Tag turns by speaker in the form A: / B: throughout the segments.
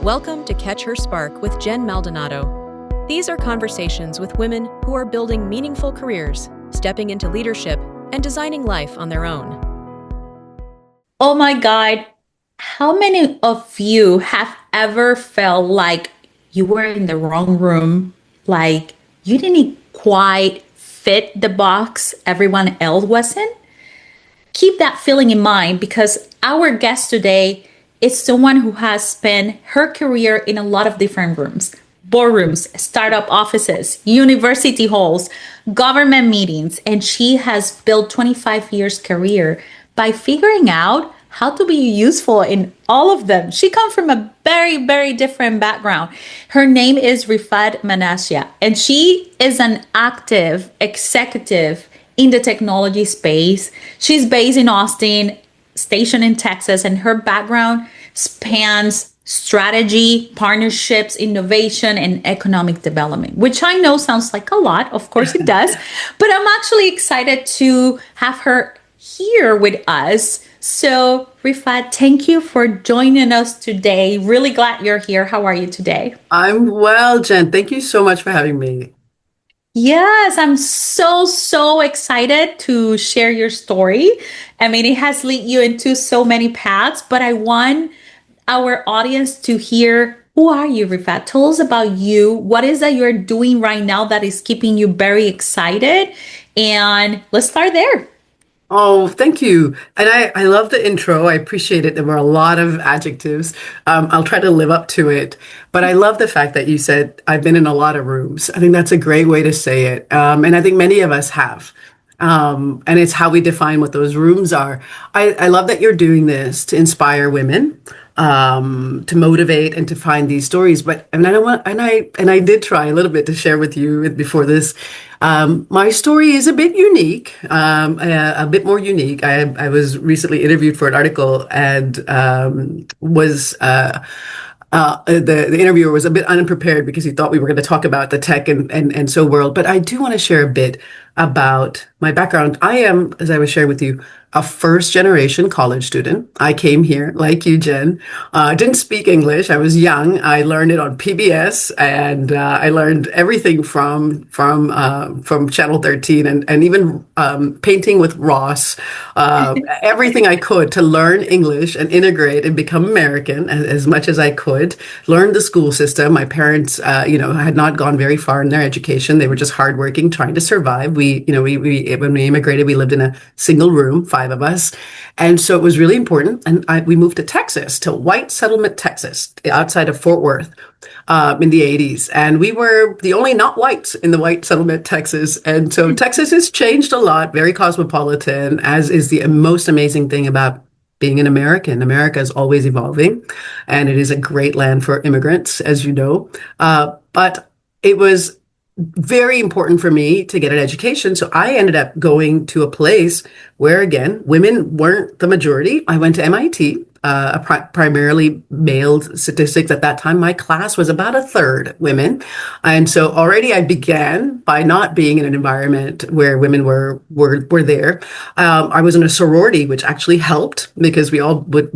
A: Welcome to Catch Her Spark with Jen Maldonado. These are conversations with women who are building meaningful careers, stepping into leadership, and designing life on their own.
B: Oh my God, how many of you have ever felt like you were in the wrong room? Like you didn't quite fit the box everyone else was in? Keep that feeling in mind because our guest today is someone who has spent her career in a lot of different rooms: boardrooms, startup offices, university halls, government meetings, and she has built 25 years career by figuring out how to be useful in all of them. She comes from a very, very different background. Her name is Riffat Manasia, and she is an active executive in the technology space. She's based in Austin, stationed in Texas, and her background spans strategy, partnerships, innovation, and economic development, which I know sounds like a lot. Of course it does, but I'm actually excited to have her here with us. So, Riffat, thank you for joining us today. Really glad you're here. How are you today?
C: I'm well, Jen. Thank you so much for having me.
B: Yes, I'm so excited to share your story. I mean, it has led you into so many paths, but I want our audience to hear, who are you, Riffat? Tell us about you. What is that you're doing right now that is keeping you very excited? And let's start there.
C: Oh, thank you. And I love the intro. I appreciate it. There were a lot of adjectives. I'll try to live up to it. But I love the fact that you said, I've been in a lot of rooms. I think that's a great way to say it. And I think many of us have. And it's how we define what those rooms are. I love that you're doing this to inspire women, to motivate and to find these stories. But I did try a little bit to share with you before this. My story is a bit unique, a bit more unique. I was recently interviewed for an article and was the interviewer was a bit unprepared because he thought we were going to talk about the tech and so world. But I do want to share a bit about my background. I am, as I was sharing with you, a first generation college student. I came here like you, Jen. Didn't speak English. I was young. I learned it on PBS, and I learned everything from Channel 13 and even painting with Ross. Everything I could to learn English and integrate and become American as much as I could. Learned the school system. My parents, had not gone very far in their education. They were just hardworking, trying to survive. We when we immigrated, we lived in a single room, five of us. And so it was really important. And we moved to Texas, to White Settlement, Texas, outside of Fort Worth, in the 80s. And we were the only not whites in the White Settlement, Texas. And so Texas has changed a lot, very cosmopolitan, as is the most amazing thing about being an American. America is always evolving, and it is a great land for immigrants, as you know. But it was very important for me to get an education. So I ended up going to a place where, again, women weren't the majority. I went to MIT, primarily male statistics. At that time, my class was about a third women. And so already I began by not being in an environment where women were there. I was in a sorority, which actually helped because we all would,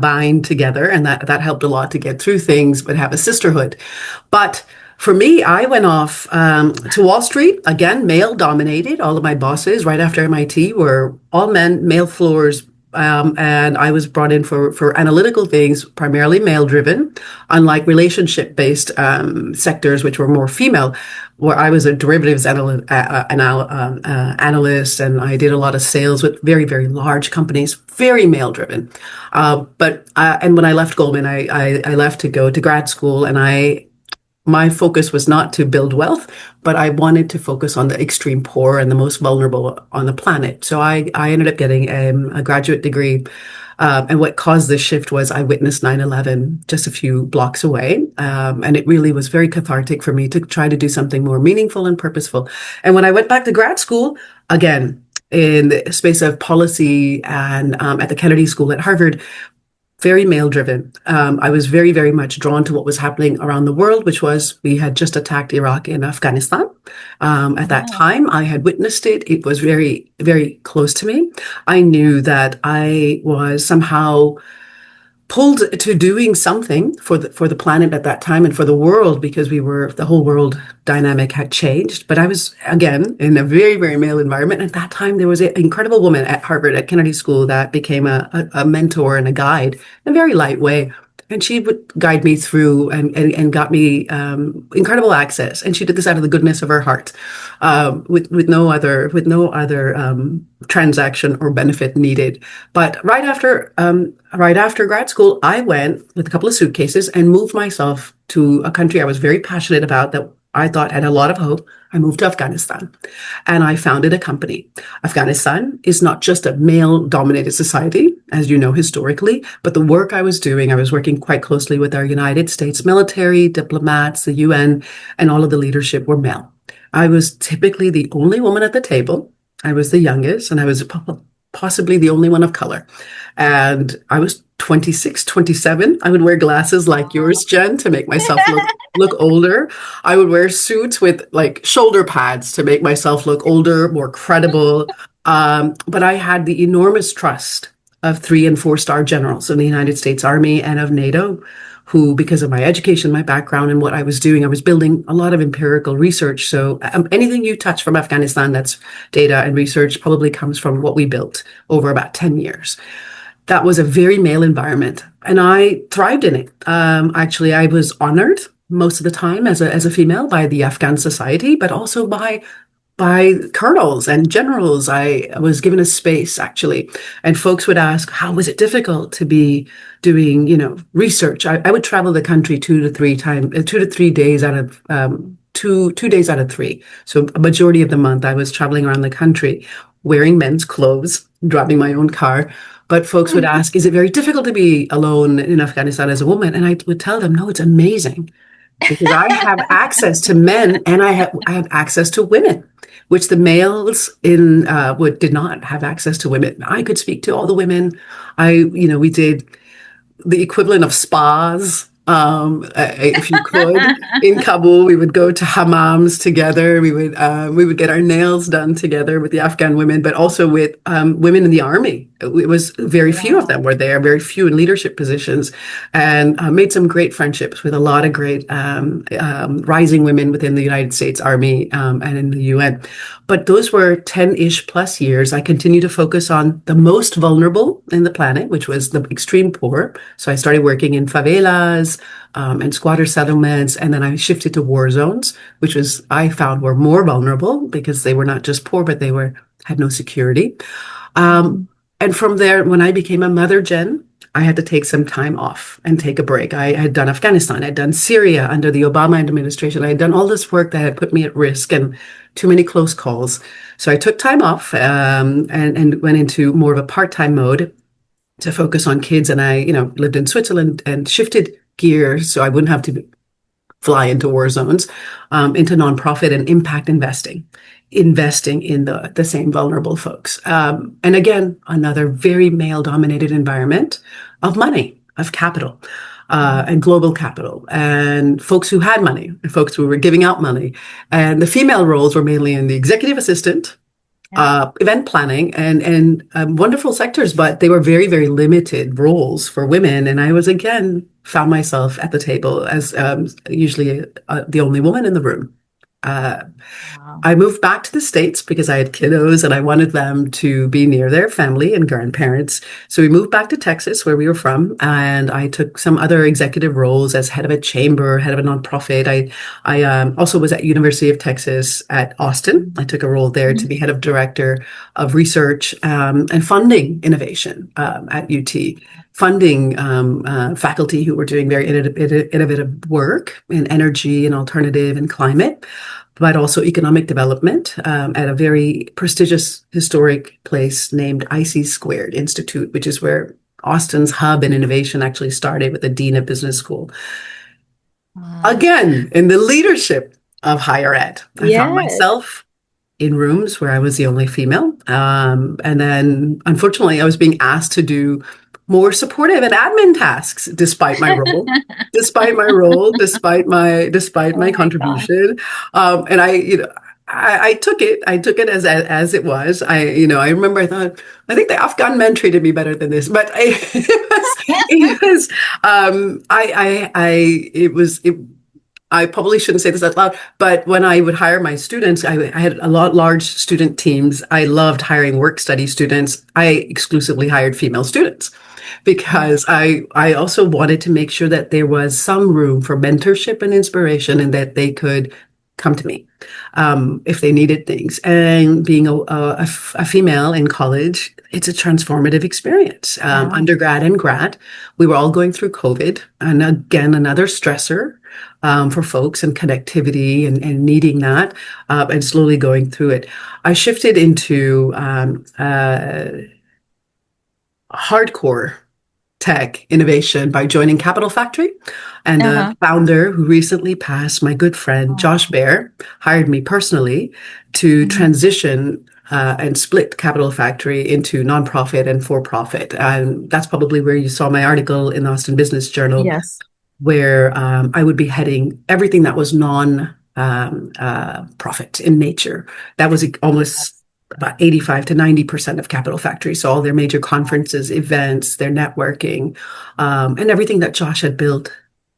C: bind together, and that helped a lot to get through things, but have a sisterhood. But for me, I went off to Wall Street, again, male dominated. All of my bosses right after MIT were all men, male floors. And I was brought in for analytical things, primarily male driven, unlike relationship based sectors, which were more female, where I was a derivatives analyst, and I did a lot of sales with very, very large companies, very male driven. And when I left Goldman, I left to go to grad school, and my focus was not to build wealth, but I wanted to focus on the extreme poor and the most vulnerable on the planet. So I ended up getting a graduate degree. And what caused this shift was I witnessed 9/11 just a few blocks away. And it really was very cathartic for me to try to do something more meaningful and purposeful. And when I went back to grad school, again, in the space of policy and at the Kennedy School at Harvard, very male driven. I was very, very much drawn to what was happening around the world, which was we had just attacked Iraq and Afghanistan. At that time, I had witnessed it. It was very, very close to me. I knew that I was somehow pulled to doing something for the planet at that time and for the world, because the whole world dynamic had changed. But I was again in a very, very male environment. At that time, there was an incredible woman at Harvard at Kennedy School that became a mentor and a guide in a very light way. And she would guide me through and got me incredible access. And she did this out of the goodness of her heart, with no other transaction or benefit needed. But right after grad school, I went with a couple of suitcases and moved myself to a country I was very passionate about that I thought had a lot of hope. I moved to Afghanistan and I founded a company. Afghanistan is not just a male dominated society, as you know, historically, but the work I was doing, I was working quite closely with our United States military, diplomats, the UN, and all of the leadership were male. I was typically the only woman at the table. I was the youngest, and I was possibly the only one of color. And I was 26, 27. I would wear glasses like yours, Jen, to make myself look older. I would wear suits with like shoulder pads to make myself look older, more credible. But I had the enormous trust of 3- and 4-star generals in the United States Army and of NATO, who, because of my education, my background, and what I was doing, I was building a lot of empirical research. So anything you touch from Afghanistan that's data and research probably comes from what we built over about 10 years. That was a very male environment, and I thrived in it. Actually, I was honored most of the time as a female by the Afghan society, but also by colonels and generals. I was given a space, actually, and folks would ask, how was it difficult to be doing, research? I would travel the country 2 to 3 days out of 2 days out of 3. So a majority of the month I was traveling around the country wearing men's clothes, driving my own car. But folks would ask, is it very difficult to be alone in Afghanistan as a woman? And I would tell them, no, it's amazing, because I have access to men and I have access to women, which the males did not have access to women. I could speak to all the women. We did the equivalent of spas. If you could, in Kabul, we would go to hammams together. We would get our nails done together with the Afghan women, but also with women in the army. It was very few of them were there, very few in leadership positions, and made some great friendships with a lot of great rising women within the United States Army and in the UN. But those were 10-ish plus years. I continued to focus on the most vulnerable in the planet, which was the extreme poor. So I started working in favelas and squatter settlements, and then I shifted to war zones, which I found were more vulnerable because they were not just poor, but they had no security. And from there, when I became a mother, Jen, I had to take some time off and take a break. I had done Afghanistan, I'd done Syria under the Obama administration. I had done all this work that had put me at risk and too many close calls. So I took time off and went into more of a part-time mode to focus on kids. And I, lived in Switzerland and shifted gears so I wouldn't have to fly into war zones, into nonprofit and impact investing in the same vulnerable folks. And again, another very male-dominated environment of money, of capital, and global capital, and folks who had money, and folks who were giving out money. And the female roles were mainly in the executive assistant, event planning, and wonderful sectors, but they were very, very limited roles for women. And I was, again, found myself at the table as usually the only woman in the room. I moved back to the States because I had kiddos and I wanted them to be near their family and grandparents. So we moved back to Texas, where we were from, and I took some other executive roles as head of a chamber, head of a nonprofit. I also was at University of Texas at Austin. I took a role there to be head of director of research and funding innovation at UT. Funding faculty who were doing very innovative work in energy and alternative and climate, but also economic development at a very prestigious historic place named IC Squared Institute, which is where Austin's hub in innovation actually started, with the dean of business school. Again, in the leadership of higher ed, I found myself in rooms where I was the only female. And then, unfortunately, I was being asked to do more supportive and admin tasks, despite my role, despite my contribution. And I took it. I took it as it was. I remember I thought, I think the Afghan men treated me better than this, but it was, it was, it, I probably shouldn't say this out loud, but when I would hire my students, I had a lot large student teams. I loved hiring work study students. I exclusively hired female students because I also wanted to make sure that there was some room for mentorship and inspiration and that they could come to me if they needed things. And being a female in college, it's a transformative experience.
B: Wow.
C: Undergrad and grad, we were all going through COVID, and again, another stressor for folks and connectivity and needing that and slowly going through it. I shifted into hardcore tech innovation by joining Capital Factory. And the
B: Uh-huh.
C: founder who recently passed, my good friend Josh Bear, hired me personally to
B: Mhm.
C: transition and split Capital Factory into nonprofit and for profit. And that's probably where you saw my article in the Austin Business Journal,
B: Yes.
C: where I would be heading everything that was non profit in nature. That was almost about 85 to 90% of Capital Factory. So all their major conferences, events, their networking, and everything that Josh had built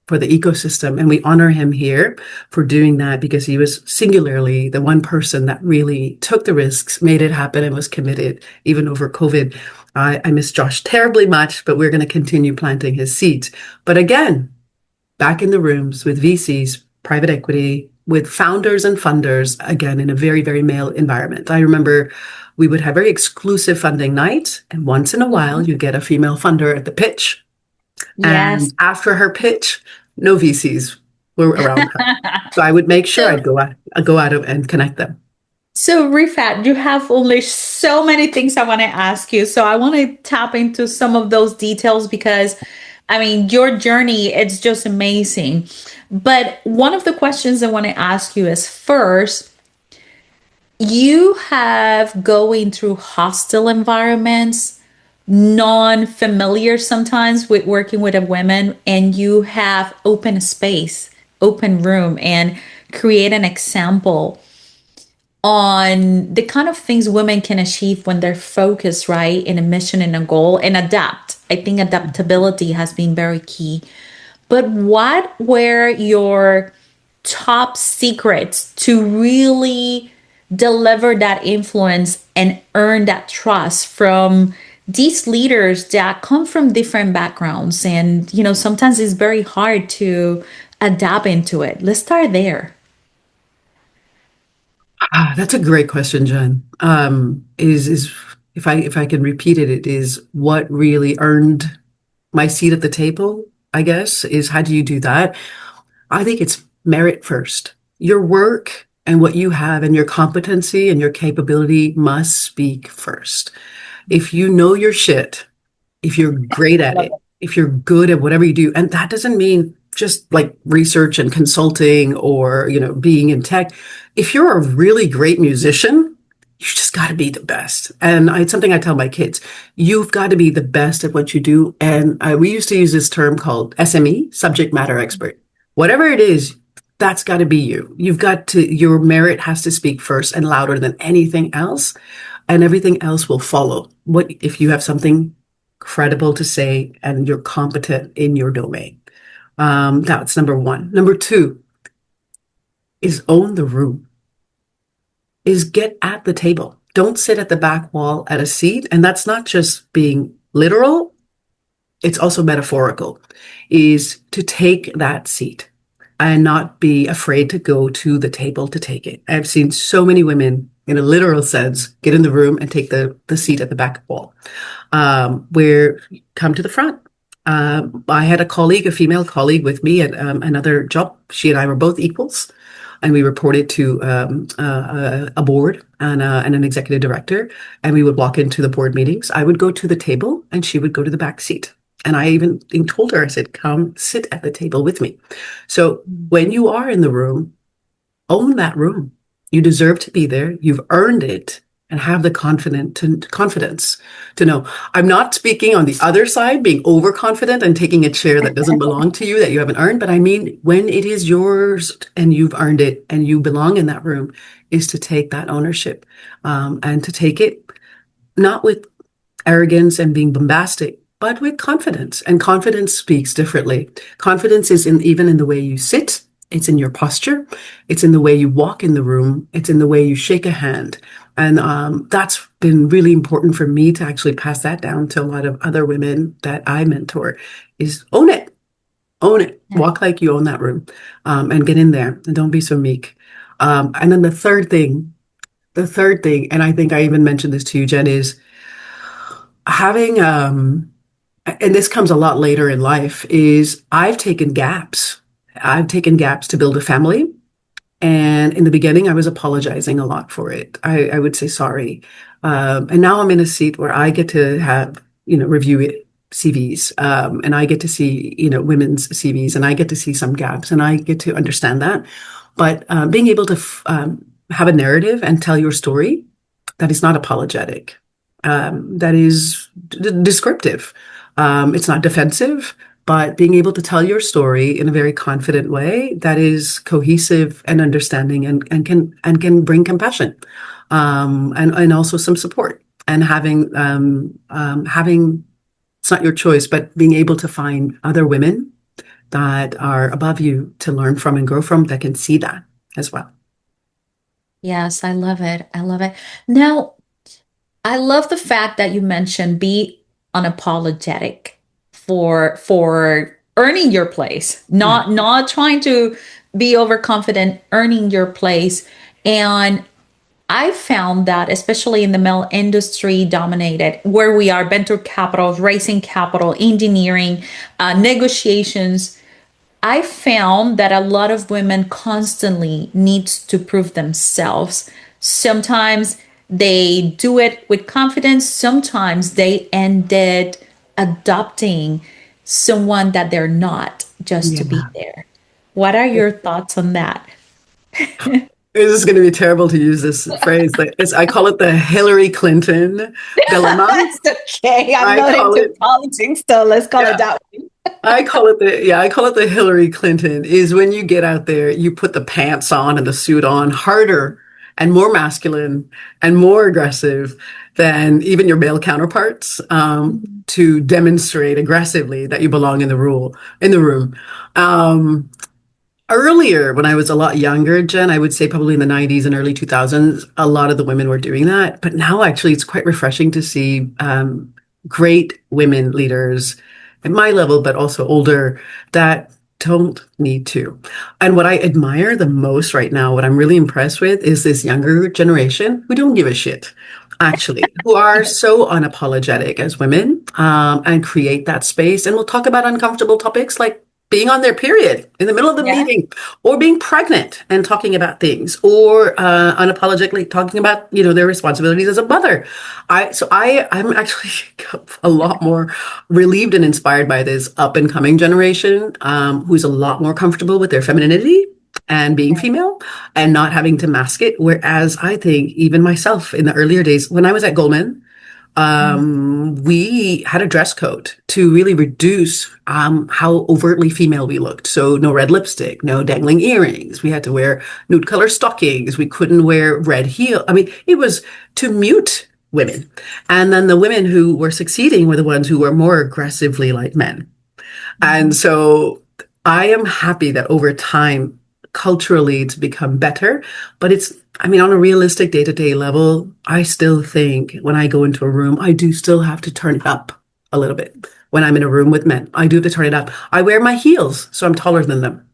C: for the ecosystem. And we honor him here for doing that because he was singularly the one person that really took the risks, made it happen, and was committed even over COVID. I miss Josh terribly much, but we're going to continue planting his seeds. But again, back in the rooms with VCs, private equity, with founders and funders, again, in a very, very male environment. I remember we would have very exclusive funding nights, and once in a while, you get a female funder at the pitch.
B: Yes.
C: And after her pitch, no VCs were around her. So I would make sure
B: So,
C: I'd go out and connect them.
B: so Rifat, you have only so many things I want to ask you. So I want to tap into some of those details because, I mean, your journey, it's just amazing. But one of the questions I want to ask you is first, you have going through hostile environments, non-familiar sometimes with working with a woman, and you have open space, open room, and create an example on the kind of things women can achieve when they're focused, right, in a mission and a goal and adapt. I think adaptability has been very key. But what were your top secrets to really deliver that influence and earn that trust from these leaders that come from different backgrounds? And, sometimes it's very hard to adapt into it. Let's start there.
C: That's a great question, Jen. Is if I can repeat it, it is what really earned my seat at the table, I guess, is how do you do that? I think it's merit first. Your work and what you have and your competency and your capability must speak first. If you know your shit, if you're great at
B: Love
C: it, if you're good at whatever you do, and that doesn't mean just like research and consulting or, being in tech. If you're a really great musician, you just got to be the best. And it's something I tell my kids, you've got to be the best at what you do. And we used to use this term called SME, subject matter expert. Whatever it is, that's got to be you. Your merit has to speak first and louder than anything else, and everything else will follow. What if you have something credible to say and you're competent in your domain? That's number one. Number two is own the room, is get at the table. Don't sit at the back wall at a seat. And that's not just being literal, it's also metaphorical, is to take that seat and not be afraid to go to the table to take it. I've seen so many women, in a literal sense, get in the room and take the seat at the back wall, where come to the front. I had a female colleague with me at another job. She and I were both equals, and we reported to a board and an executive director, and we would walk into the board meetings. I would go to the table, and she would go to the back seat. And I even told her, I said, come sit at the table with me. So when you are in the room, own that room. You deserve to be there. You've earned it. and have the confidence to know. I'm not speaking on the other side, being overconfident and taking a chair that doesn't belong to you, that you haven't earned. But I mean, when it is yours and you've earned it and you belong in that room, is to take that ownership, and to take it not with arrogance and being bombastic, but with confidence. And confidence speaks differently. Confidence is even in the way you sit. It's in your posture. It's in the way you walk in the room. It's in the way you shake a hand. And that's been really important for me to actually pass that down to a lot of other women that I mentor, is own it. Own it.
B: Yeah.
C: Walk like you own that room, and get in there and don't be so meek. And then the third thing, and I think I even mentioned this to you, Jen, is having, and this comes a lot later in life, is I've taken gaps. I've taken gaps to build a family. And in the beginning, I was apologizing a lot for it. I would say sorry. And now I'm in a seat where I get to have, review it, CVs, and I get to see, women's CVs, and I get to see some gaps, and I get to understand that. But being able to have a narrative and tell your story that is not apologetic, that is descriptive. It's not defensive, but being able to tell your story in a very confident way that is cohesive and understanding, and can bring compassion, and also some support, and having it's not your choice, but being able to find other women that are above you to learn from and grow from, that can see that as well.
B: Yes, I love it. I love it. Now, I love the fact that you mentioned be unapologetic for earning your place, not trying to be overconfident, earning your place. And I found that especially in the male industry dominated, where we are venture capital, raising capital, engineering, negotiations, I found that a lot of women constantly needs to prove themselves. Sometimes they do it with confidence. Sometimes they ended adopting someone that they're not, just to be
C: Yeah.
B: there. What are your thoughts on that?
C: This is going to be terrible to use this phrase, but I call it the Hillary Clinton dilemma.
B: That's okay. I'm
C: I
B: not
C: call
B: into
C: it,
B: politics, so let's call it
C: yeah,
B: that way.
C: I call it the Hillary Clinton, is when you get out there, you put the pants on and the suit on harder and more masculine and more aggressive than even your male counterparts, to demonstrate aggressively that you belong in the room. Earlier, when I was a lot younger, Jen, I would say probably in the 90s and early 2000s, a lot of the women were doing that. But now, actually, it's quite refreshing to see great women leaders at my level, but also older, that don't need to. And what I admire the most right now, what I'm really impressed with, is this younger generation who don't give a shit, actually, who are so unapologetic as women, and create that space. And we'll talk about uncomfortable topics like being on their period in the middle of the
B: Yeah.
C: meeting, or being pregnant and talking about things, or unapologetically talking about, their responsibilities as a mother. I'm actually a lot more relieved and inspired by this up and coming generation, who's a lot more comfortable with their femininity and being female and not having to mask it. Whereas I think even myself in the earlier days, when I was at Goldman, we had a dress code to really reduce how overtly female we looked. So no red lipstick, no dangling earrings. We had to wear nude color stockings. We couldn't wear red heel. I mean, it was to mute women. And then the women who were succeeding were the ones who were more aggressively like men. And so I am happy that over time, culturally, it's become better. But on a realistic day-to-day level, I still think when I go into a room, I do still have to turn it up a little bit. When I'm in a room with men, I do have to turn it up. I wear my heels, so I'm taller than them.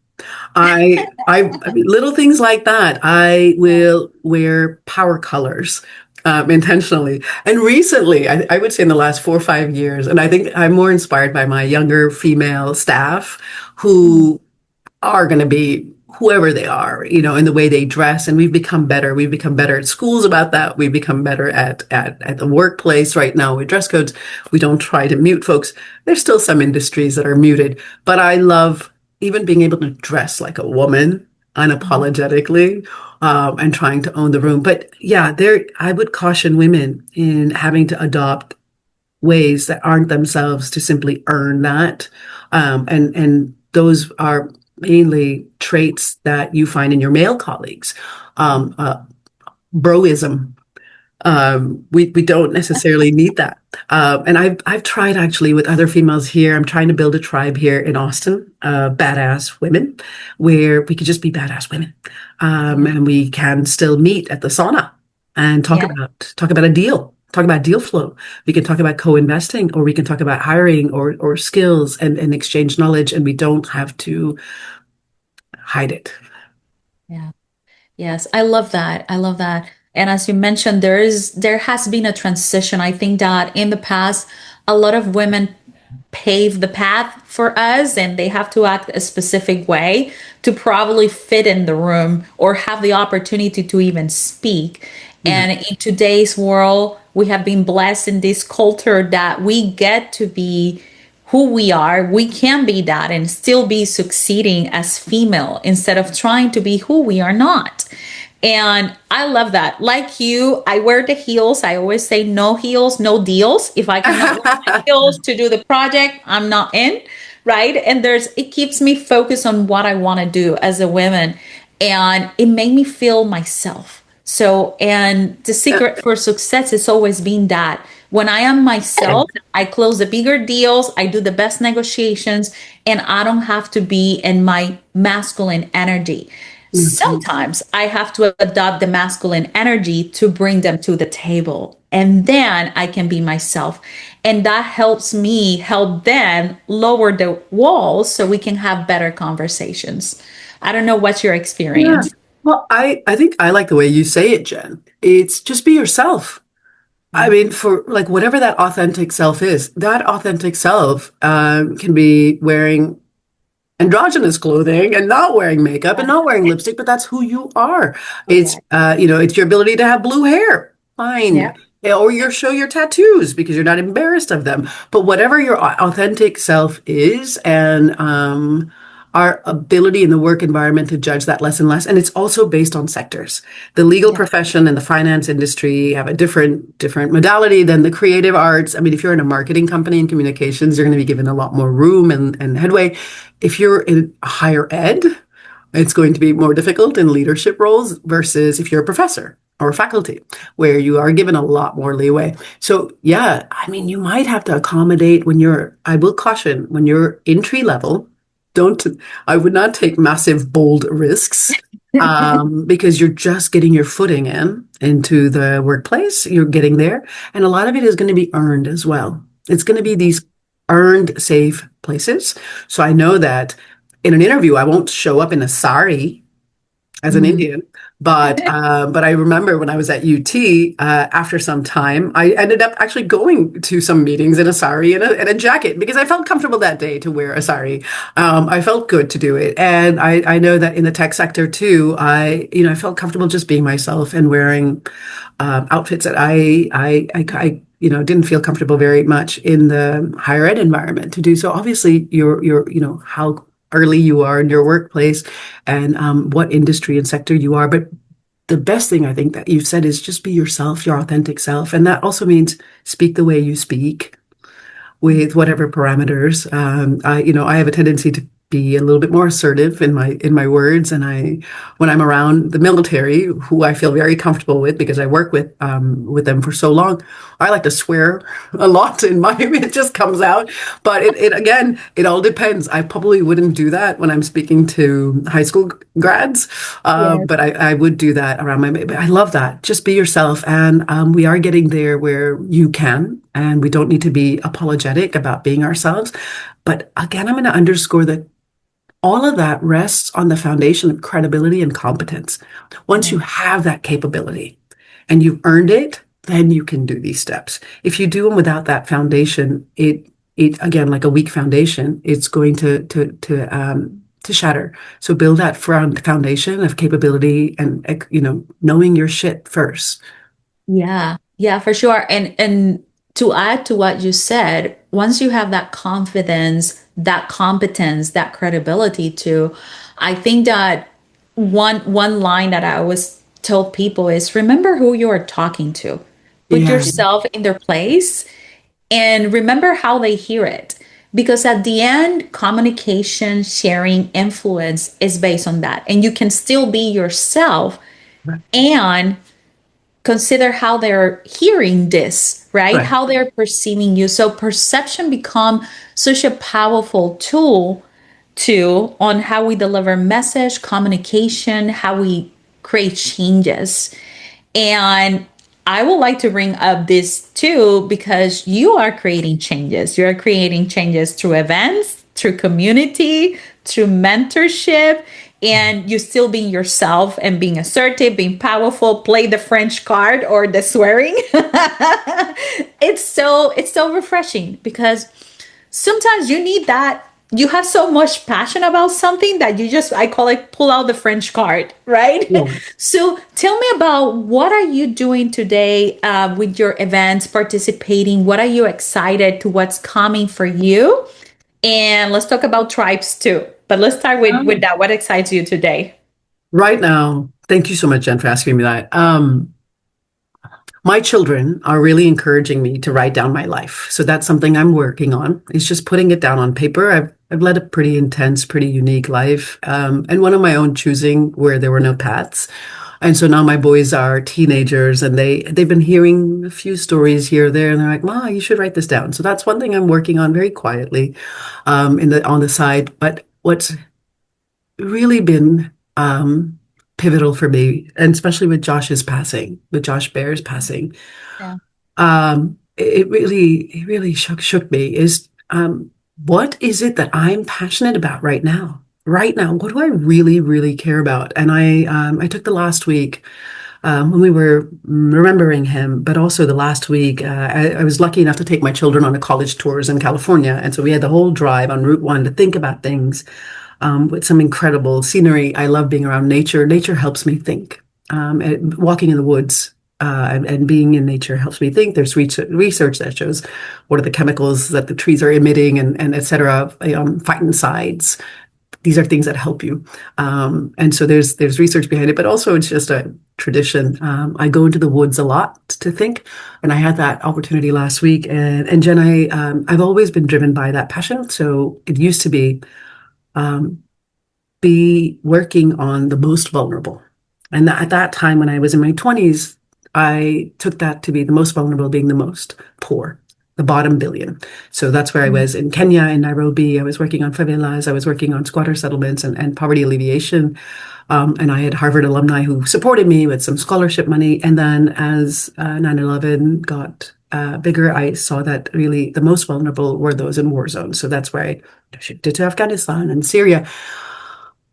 C: I mean, little things like that. I will wear power colors, intentionally. And recently, I would say in the last 4 or 5 years, and I think I'm more inspired by my younger female staff who are going to be whoever they are, in the way they dress. And we've become better. We've become better at schools about that. We've become better at the workplace right now with dress codes. We don't try to mute folks. There's still some industries that are muted, but I love even being able to dress like a woman unapologetically, and trying to own the room. But yeah, I would caution women in having to adopt ways that aren't themselves to simply earn that. And those are mainly traits that you find in your male colleagues. Broism, we don't necessarily need that. And I've tried actually with other females here. I'm trying to build a tribe here in Austin, badass women, where we could just be badass women, and we can still meet at the sauna and
B: Yeah.
C: talk about a deal. Talk about deal flow. We can talk about co-investing, or we can talk about hiring or skills and exchange knowledge, and we don't have to hide it.
B: Yeah. Yes, I love that. I love that. And as you mentioned, there has been a transition. I think that in the past, a lot of women pave the path for us and they have to act a specific way to probably fit in the room or have the opportunity to even speak.
C: Yeah.
B: And in today's world, we have been blessed in this culture that we get to be who we are. We can be that and still be succeeding as female instead of trying to be who we are not. And I love that. Like you, I wear the heels. I always say no heels, no deals. If I cannot wear my heels to do the project, I'm not in, right? And it keeps me focused on what I want to do as a woman. And it made me feel myself. So, and the secret for success has always been that when I am myself, I close the bigger deals, I do the best negotiations, and I don't have to be in my masculine energy.
C: Mhm.
B: Sometimes I have to adopt the masculine energy to bring them to the table. And then I can be myself. And that helps me help them lower the walls so we can have better conversations. I don't know what's your
C: Yeah.
B: experience.
C: Well, I think I like the way you say it, Jen. It's just be yourself. I
B: Yeah.
C: mean, for like whatever that authentic self is, that authentic self can be wearing androgynous clothing and not wearing makeup and
B: Yeah.
C: not wearing lipstick, but that's who you are. It's
B: Correct.
C: it's your ability to have blue hair.
B: Yeah.
C: Fine. Yeah, or you show your tattoos because you're not embarrassed of them. But whatever your authentic self is, and our ability in the work environment to judge that less and less, and it's also based on sectors. The legal
B: Yeah.
C: profession and the finance industry have a different modality than the creative arts. I mean, if you're in a marketing company in communications, you're going to be given a lot more room and headway. If you're in higher ed, it's going to be more difficult in leadership roles versus if you're a professor or faculty, where you are given a lot more leeway. So, yeah, I mean, you might have to accommodate I will caution, when you're entry level, don't, I would not take massive, bold risks, because you're just getting your footing into the workplace. You're getting there. And a lot of it is going to be earned as well. It's going to be these earned, safe places. So I know that in an interview, I won't show up in a sari as an
B: Mm.
C: Indian. But I remember when I was at UT, after some time, I ended up actually going to some meetings in a sari and a jacket because I felt comfortable that day to wear a sari. I felt good to do it, and I know that in the tech sector too, I felt comfortable just being myself and wearing outfits that I didn't feel comfortable very much in the higher ed environment to do so. Obviously, you're how early you are in your workplace and what industry and sector you are. But the best thing I think that you've said is just be yourself, your authentic self. And that also means speak the way you speak with whatever parameters. I have a tendency to be a little bit more assertive in my words, and when I'm around the military, who I feel very comfortable with because I work with them for so long, I like to swear a lot in my. It just comes out, but it again, it all depends. I probably wouldn't do that when I'm speaking to high school grads,
B: Yes.
C: but I would do that around my. But I love that. Just be yourself, and we are getting there where you can. And we don't need to be apologetic about being ourselves. But again, I'm going to underscore that all of that rests on the foundation of credibility and competence. Once you
B: Yeah.
C: have that capability and you've earned it, then you can do these steps. If you do them without that foundation, it again, like a weak foundation, it's going to shatter. So build that foundation of capability and knowing your shit first.
B: Yeah, yeah, for sure. And to add to what you said, once you have that confidence, that competence, that credibility too, I think that one line that I always tell people is remember who you are talking to. Put
C: Yeah,
B: yourself in their place and remember how they hear it. Because at the end, communication, sharing, influence is based on that. And you can still be yourself and consider how they're hearing this, right?
C: right.
B: How they're perceiving you. So perception become such a powerful tool to on how we deliver message, communication, how we create changes. And I would like to bring up this too because you are creating changes. You're creating changes through events, through community, through mentorship, and you still being yourself and being assertive, being powerful, play the French card or the swearing. It's so refreshing because sometimes you need that. You have so much passion about something that you just, I call it, pull out the French card, right?
C: Yeah.
B: So tell me about what are you doing today with your events, participating? What are you excited to what's coming for you? And let's talk about tribes too. But let's start with that. What excites you today?
C: Right now, thank you so much, Jen, for asking me that. My children are really encouraging me to write down my life. So that's something I'm working on. It's just putting it down on paper. I've led a pretty intense, pretty unique life, and one of my own choosing where there were no paths. And so now my boys are teenagers and they've been hearing a few stories here or there, and they're like, "Ma, you should write this down." So that's one thing I'm working on very quietly, on the side. But what's really been pivotal for me, and especially with Josh Bear's passing,
B: Yeah.
C: it really shook me. Is what is it that I'm passionate about right now? Right now, what do I really, really care about? And I took the last week when we were remembering him, but also the last week, I was lucky enough to take my children on a college tours in California. And so we had the whole drive on Route 1 to think about things with some incredible scenery. I love being around nature. Nature helps me think. And walking in the woods and being in nature helps me think. There's research that shows what are the chemicals that the trees are emitting and et cetera, phytoncides. These are things that help you. And so there's research behind it, but also it's just a tradition. I go into the woods a lot to think, and I had that opportunity last week. And Jen, I've always been driven by that passion. So it used to be working on the most vulnerable. And at that time, when I was in my 20s, I took that to be the most vulnerable being the most poor, the bottom billion. So that's where I was in Kenya, in Nairobi. I was working on favelas. I was working on squatter settlements and poverty alleviation. And I had Harvard alumni who supported me with some scholarship money. And then as 9/11 got bigger, I saw that really the most vulnerable were those in war zones. So that's where I shifted to Afghanistan and Syria.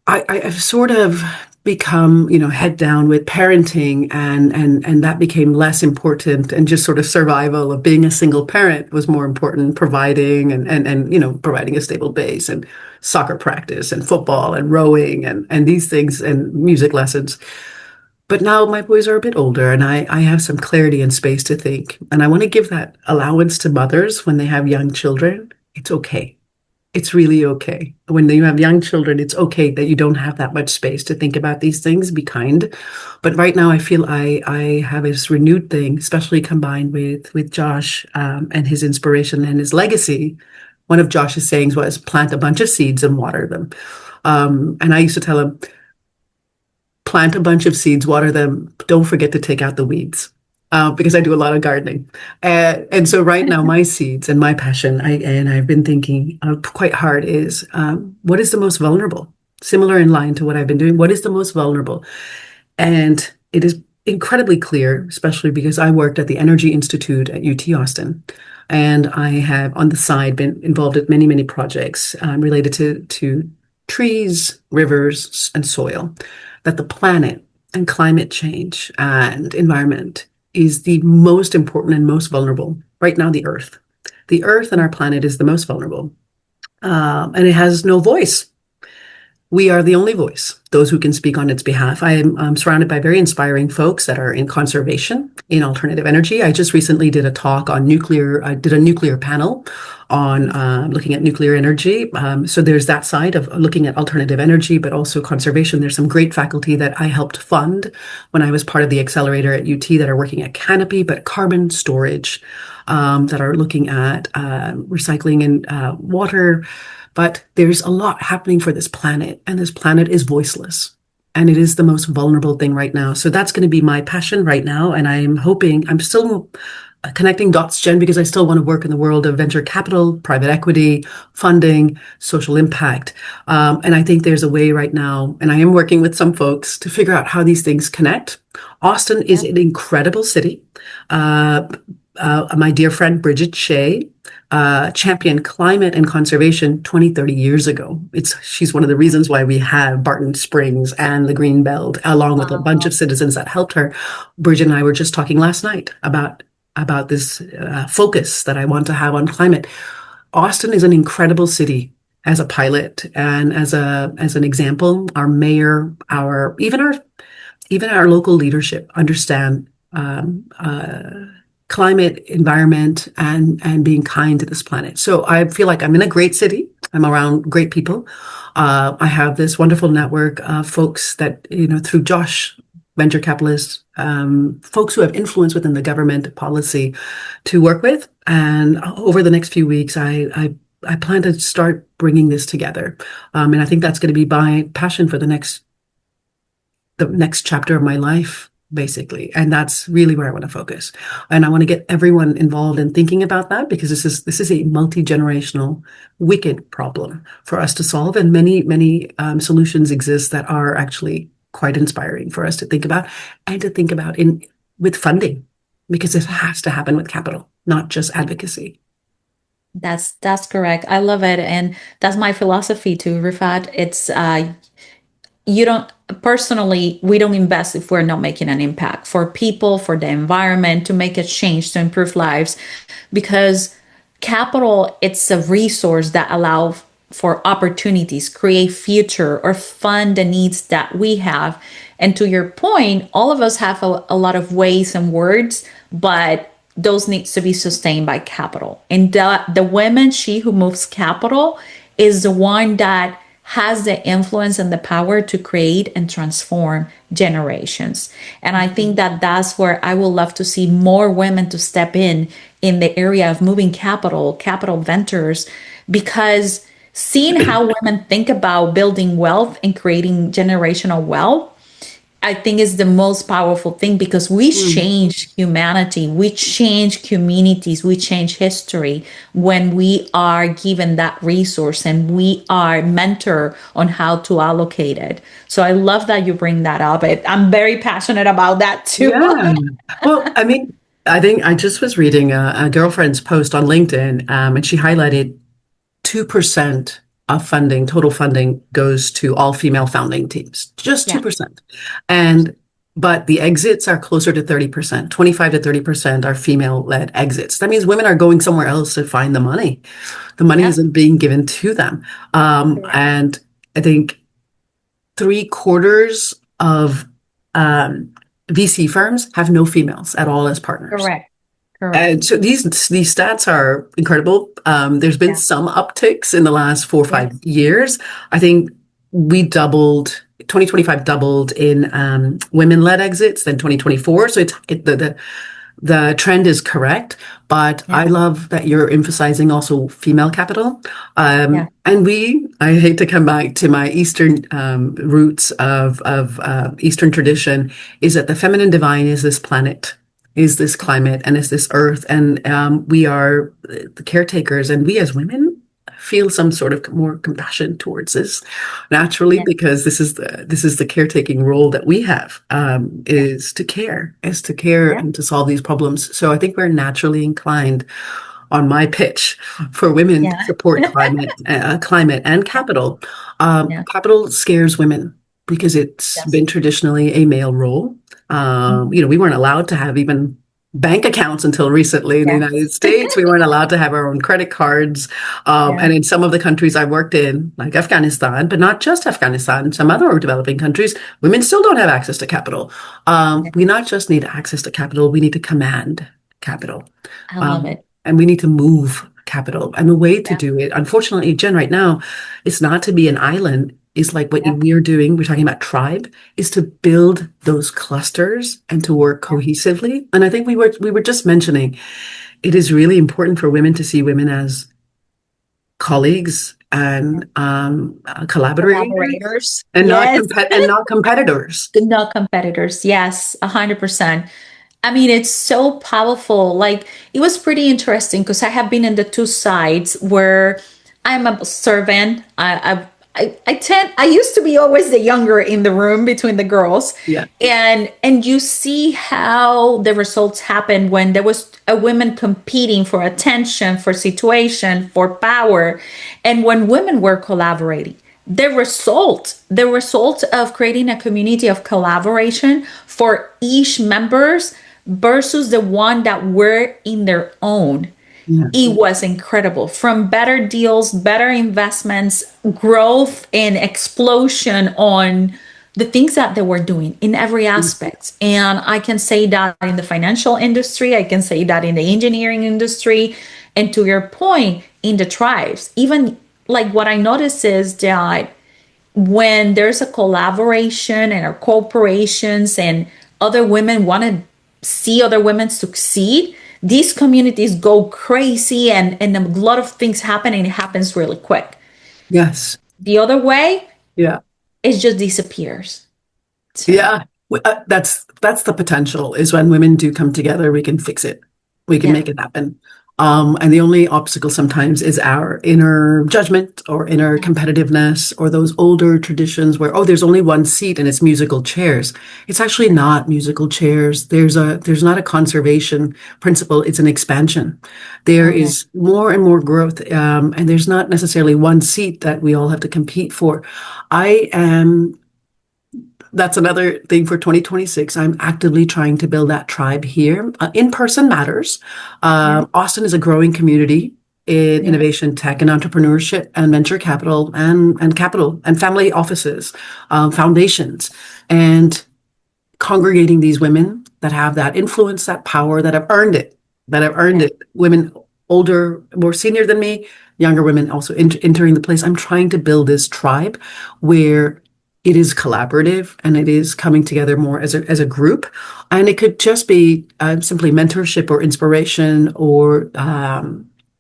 C: I've sort of become, head down with parenting, and that became less important, and just sort of survival of being a single parent was more important, providing and providing a stable base and soccer practice and football and rowing and these things and music lessons. But now my boys are a bit older and I have some clarity and space to think. And I want to give that allowance to mothers when they have young children. It's okay. It's really okay. When you have young children, it's okay that you don't have that much space to think about these things. Be kind. But right now, I feel I have this renewed thing, especially combined with Josh and his inspiration and his legacy. One of Josh's sayings was, "Plant a bunch of seeds and water them." And I used to tell him, "Plant a bunch of seeds, water them. Don't forget to take out the weeds." Because I do a lot of gardening. And so right now, my seeds and my passion, I've been thinking quite hard is, what is the most vulnerable? Similar in line to what I've been doing. What is the most vulnerable? And it is incredibly clear, especially because I worked at the Energy Institute at UT Austin. And I have on the side been involved in many, many projects related to trees, rivers, and soil, that the planet and climate change and environment is the most important and most vulnerable. Right now, the Earth. The Earth and our planet is the most vulnerable. And it has no voice. We are the only voice, those who can speak on its behalf. I'm surrounded by very inspiring folks that are in conservation, in alternative energy. I just recently did a talk on nuclear. I did a nuclear panel on looking at nuclear energy. So there's that side of looking at alternative energy, but also conservation. There's some great faculty that I helped fund when I was part of the accelerator at UT that are working at Canopy, but carbon storage, that are looking at recycling and water. But there's a lot happening for this planet, and this planet is voiceless. And it is the most vulnerable thing right now. So that's going to be my passion right now. And I'm still connecting dots, Jen, because I still want to work in the world of venture capital, private equity, funding, social impact. And I think there's a way right now, and I am working with some folks to figure out how these things connect. Austin is an incredible city. My dear friend Bridget Shea championed climate and conservation 20, 30 years ago. She's one of the reasons why we have Barton Springs and the Green Belt, along with a bunch of citizens that helped her. Bridget and I were just talking last night about this focus that I want to have on climate. Austin is an incredible city as a pilot and as an example. Our mayor, even our local leadership understand climate, environment, and being kind to this planet. So I feel like I'm in a great city. I'm around great people. I have this wonderful network of folks that, through Josh, venture capitalists, folks who have influence within the government policy to work with. And over the next few weeks, I plan to start bringing this together. And I think that's going to be my passion for the next chapter of my life, basically. And that's really where I want to focus. And I want to get everyone involved in thinking about that, because this is a multi-generational wicked problem for us to solve. And many solutions exist that are actually quite inspiring for us to think about, and to think about with funding, because it has to happen with capital, not just advocacy.
B: That's correct. I love it. And that's my philosophy too, Rifat. It's we don't invest if we're not making an impact for people, for the environment, to make a change, to improve lives. Because capital, it's a resource that allows for opportunities, create future, or fund the needs that we have. And to your point, all of us have a lot of ways and words, but those needs to be sustained by capital. And the woman, she who moves capital, is the one that has the influence and the power to create and transform generations. And I think that that's where I would love to see more women to step in the area of moving capital ventures, because seeing how women think about building wealth and creating generational wealth, I think is the most powerful thing, because we change humanity, we change communities, we change history when we are given that resource and we are mentored on how to allocate it. So I love that you bring that up. I'm very passionate about that too.
C: Yeah. Well, I mean, I think I just was reading a girlfriend's post on LinkedIn, and she highlighted 2% of funding, total funding, goes to all female founding teams, just 2%. But the exits are closer to 30%, 25 to 30% are female-led exits. That means women are going somewhere else to find the money. The money isn't being given to them. And I think 3/4 of VC firms have no females at all as partners.
B: Correct.
C: And so these stats are incredible. There's been some upticks in the last 4 or 5 years. I think 2025 doubled in women-led exits than 2024. So the trend is correct. But I love that you're emphasizing also female capital. And I hate to come back to my Eastern roots of Eastern tradition, is that the feminine divine is this planet, is this climate, and is this earth. And we are the caretakers, and we as women feel some sort of more compassion towards this naturally, because this is the caretaking role that we have, is to care and to solve these problems. So I think we're naturally inclined on my pitch for women to support climate and capital. Capital scares women because it's been traditionally a male role. We weren't allowed to have even bank accounts until recently in the
B: Yes.
C: United States. We weren't allowed to have our own credit cards.
B: Yeah.
C: And in some of the countries I worked in, like Afghanistan, but not just Afghanistan, some other developing countries, women still don't have access to capital. We not just need access to capital, we need to command capital.
B: I love it.
C: And we need to move capital. And the way to
B: Yeah.
C: do it, unfortunately, Jen, right now, it's not to be an island. It's like what
B: Yeah.
C: we're doing. We're talking about tribe, is to build those clusters and to work
B: Yeah.
C: cohesively. And I think we were just mentioning it is really important for women to see women as colleagues and collaborators
B: Collaborators.
C: and
B: Yes.
C: not competitors.
B: No competitors. Yes, 100%. I mean, it's so powerful. Like, it was pretty interesting because I have been in the two sides where I'm a servant. I used to be always the younger in the room between the girls.
C: Yeah.
B: And you see how the results happened when there was a woman competing for attention, for situation, for power, and when women were collaborating. The result of creating a community of collaboration for each members versus the one that were in their own,
C: Yeah.
B: it was incredible. From better deals, better investments, growth, and explosion on the things that they were doing in every aspect. And I can say that in the financial industry, I can say that in the engineering industry, and to your point, in the tribes. Even like what I notice is that when there's a collaboration and our corporations and other women want to see other women succeed, these communities go crazy, and a lot of things happen, and it happens really quick.
C: Yes.
B: The other way,
C: Yeah.
B: it just disappears. So,
C: Yeah. That's the potential, is when women do come together, we can fix it. We can
B: yeah,
C: make it happen. And the only obstacle sometimes is our inner judgment or inner competitiveness or those older traditions where, oh, there's only one seat and it's musical chairs. It's actually not musical chairs. There's not a conservation principle. It's an expansion. There
B: oh yeah,
C: is more and more growth. And there's not necessarily one seat that we all have to compete for. I am That's another thing for 2026. I'm actively trying to build that tribe here. In-person matters.
B: yeah,
C: Austin is a growing community in
B: yeah,
C: innovation, tech, and entrepreneurship, and venture capital, and capital, and family offices, foundations, and congregating these women that have that influence, that power, that have earned
B: yeah,
C: it. Women older, more senior than me, younger women also entering the place. I'm trying to build this tribe where it is collaborative and it is coming together more as a group. And it could just be simply mentorship or inspiration, or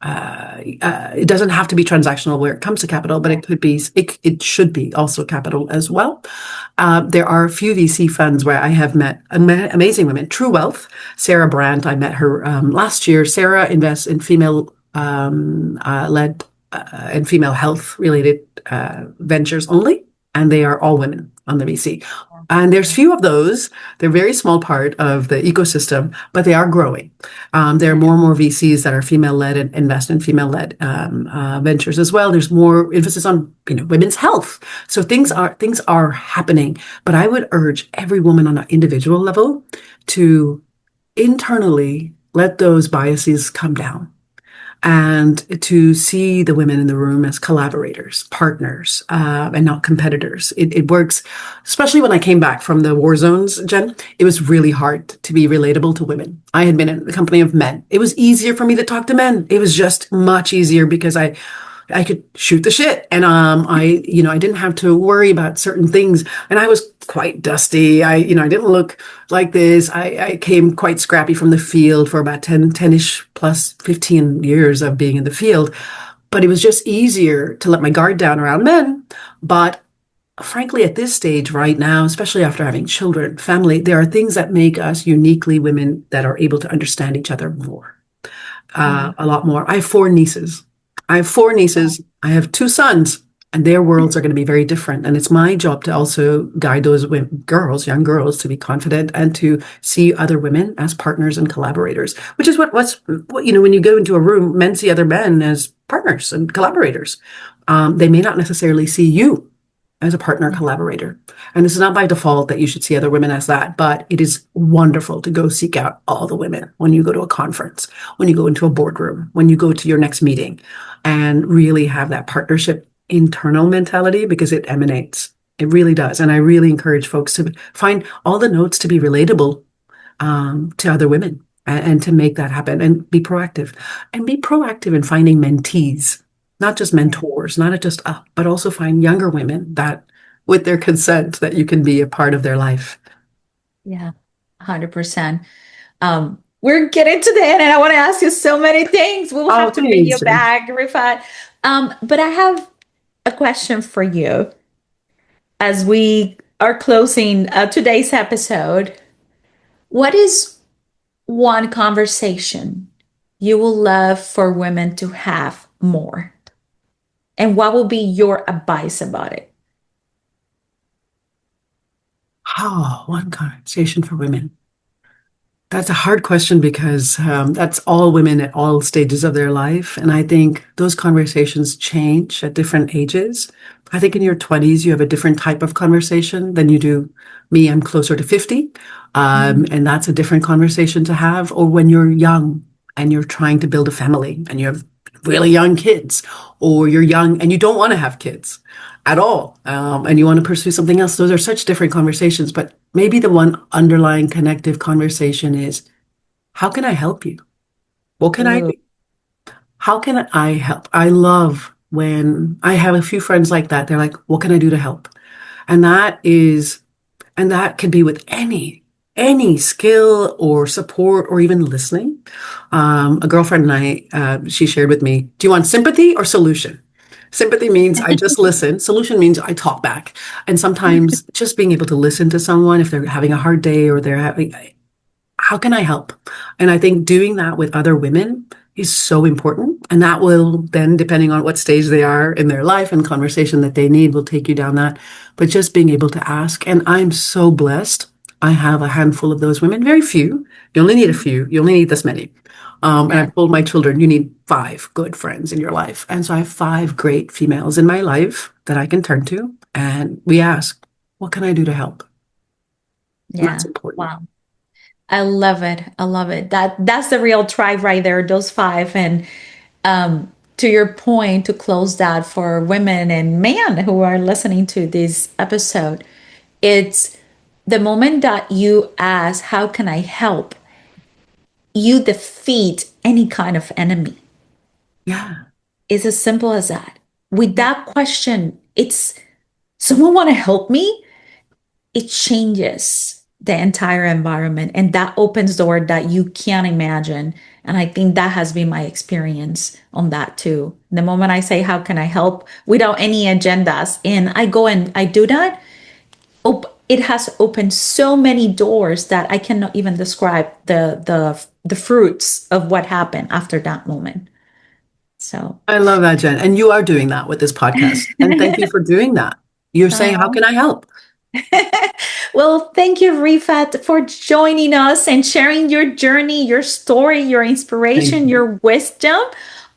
C: it doesn't have to be transactional where it comes to capital, but
B: yeah,
C: it should be also capital as well. There are a few VC funds where I have met amazing women. True Wealth, Sarah Brandt, I met her last year. Sarah invests in female led and female health related ventures only, and they are all women on the VC. And there's few of those. They're a very small part of the ecosystem, but they are growing. There are more and more VCs that are female-led and invest in female-led ventures as well. There's more emphasis on women's health. So things are happening. But I would urge every woman on an individual level to internally let those biases come down, and to see the women in the room as collaborators, partners, and not competitors. It works, especially when I came back from the war zones, Jen. It was really hard to be relatable to women. I had been in the company of men. It was easier for me to talk to men. It was just much easier because I could shoot the shit, and I didn't have to worry about certain things, and I was quite dusty. I didn't look like this. I came quite scrappy from the field for about 10-ish plus 15 years of being in the field, but it was just easier to let my guard down around men. But frankly, at this stage right now, especially after having children, family, there are things that make us uniquely women that are able to understand each other more,
B: yeah.
C: a lot more. I have four nieces. I have two sons, and their worlds are going to be very different. And it's my job to also guide those young girls, to be confident and to see other women as partners and collaborators, which is what when you go into a room, men see other men as partners and collaborators. They may not necessarily see you as a partner collaborator. And this is not by default that you should see other women as that, but it is wonderful to go seek out all the women when you go to a conference, when you go into a boardroom, when you go to your next meeting, and really have that partnership internal mentality, because it emanates. It really does. And I really encourage folks to find all the notes to be relatable to other women, and to make that happen, and be proactive. And be proactive in finding mentees, not just mentors, not just up, but also find younger women that, with their consent, that you can be a part of their life.
B: Yeah, 100%. We're getting to the end, and I want to ask you so many things. We'll have to bring you
C: Thanks, Jen.
B: back, Riffat. But I have a question for you as we are closing today's episode. What is one conversation you will love for women to have more? And what will be your advice about it?
C: Oh, one conversation for women. That's a hard question, because that's all women at all stages of their life. And I think those conversations change at different ages. I think in your 20s, you have a different type of conversation than you do me. I'm closer to 50. And that's a different conversation to have. Or when you're young and you're trying to build a family and you have really young kids, or you're young and you don't want to have kids at all, and you want to pursue something else. Those are such different conversations. But maybe the one underlying connective conversation is, how can I help you? What can I do? How can I help? I love when I have a few friends like that. They're like, what can I do to help? And that can be with any skill or support, or even listening. A girlfriend and I, she shared with me, do you want sympathy or solution? Sympathy means I just listen. Solution means I talk back. And sometimes just being able to listen to someone if they're having a hard day, or they're having, how can I help? And I think doing that with other women is so important. And that will then, depending on what stage they are in their life and conversation that they need, will take you down that. But just being able to ask. And I'm so blessed. I have a handful of those women, very few. You only need a few. You only need this many. And I've told my children, you need 5 good friends in your life. And so I have 5 great females in my life that I can turn to. And we ask, what can I do to help?
B: Yeah.
C: That's important.
B: Wow. I love it. I love it. That's the real tribe right there, those 5. And to your point, to close that for women and men who are listening to this episode, it's the moment that you ask, how can I help? You defeat any kind of enemy.
C: Yeah.
B: It's as simple as that. With that question, it's, someone want to help me? It changes the entire environment, and that opens door that you can't imagine. And I think that has been my experience on that too. The moment I say, how can I help, without any agendas, and I go and I do that, it has opened so many doors that I cannot even describe the fruits of what happened after that moment. So
C: I love that, Jen. And you are doing that with this podcast. And thank you for doing that. You're saying, how can I help?
B: Well, thank you, Riffat, for joining us and sharing your journey, your story, your inspiration, your wisdom.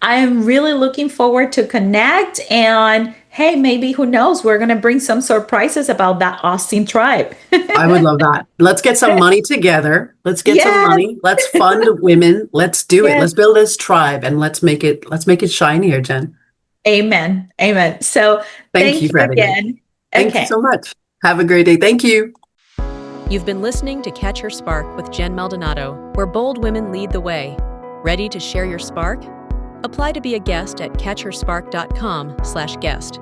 B: I am really looking forward to connect. And hey, maybe, who knows, we're going to bring some surprises about that Austin tribe.
C: I would love that. Let's get some money together. Let's get some money. Let's fund women. Let's do it. Let's build this tribe, and let's make it shinier, Jen.
B: Amen. Amen. So thank you again.
C: Thank you so much. Have a great day. Thank you.
A: You've been listening to Catch Her Spark with Jen Maldonado, where bold women lead the way. Ready to share your spark? Apply to be a guest at catchherspark.com/guest.